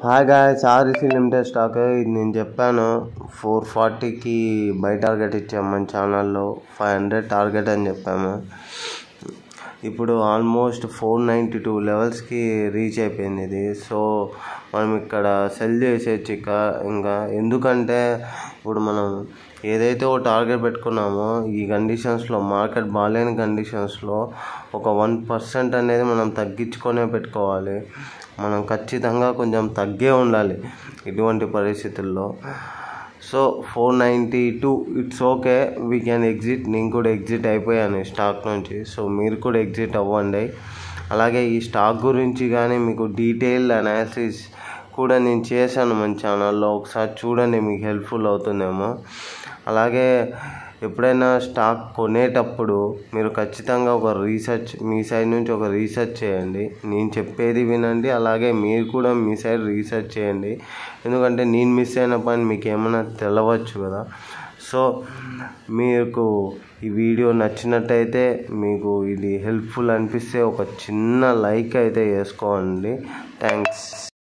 Hi guys, REC limited stock ఇది నేను చెప్పాను 440కి బై టార్గెట్ ఇచ్చాము మన ఛానల్లో. 500 టార్గెట్ అని చెప్పాము. ఇప్పుడు ఆల్మోస్ట్ 492 లెవెల్స్కి రీచ్ అయిపోయింది ఇది. సో మనం ఇక్కడ సెల్ చేసేయచ్చు ఇంకా ఎందుకంటే ఇప్పుడు మనం ఏదైతే ఒక టార్గెట్ పెట్టుకున్నామో ఈ కండిషన్స్లో, మార్కెట్ బాగాలేని కండిషన్స్లో ఒక 1% అనేది మనం తగ్గించుకొనే పెట్టుకోవాలి. మనం ఖచ్చితంగా కొంచెం తగ్గే ఉండాలి ఇటువంటి పరిస్థితుల్లో. So 492 it's okay, we can exit. నేను కూడా ఎగ్జిట్ అయిపోయాను స్టాక్ నుంచి. సో మీరు కూడా ఎగ్జిట్ అవ్వండి. అలాగే ఈ స్టాక్ గురించి కానీ మీకు డీటెయిల్ అనాలిసిస్ కూడా నేను చేశాను మన ఛానల్లో, ఒకసారి చూడండి, మీకు హెల్ప్ఫుల్ అవుతుందేమో. అలాగే ఎప్పుడైనా స్టాక్ కొనేటప్పుడు మీరు ఖచ్చితంగా ఒక రీసెర్చ్, మీ సైడ్ నుంచి ఒక రీసెర్చ్ చేయండి. నేను చెప్పేది వినండి, అలాగే మీరు కూడా మీ సైడ్ రీసెర్చ్ చేయండి. ఎందుకంటే నేను మిస్ అయిన పని మీకు ఏమైనా తెలవచ్చు కదా. సో మీకు ఈ వీడియో నచ్చినట్టయితే, మీకు ఇది హెల్ప్ఫుల్ అనిపిస్తే ఒక చిన్న లైక్ అయితే వేసుకోండి. థ్యాంక్స్.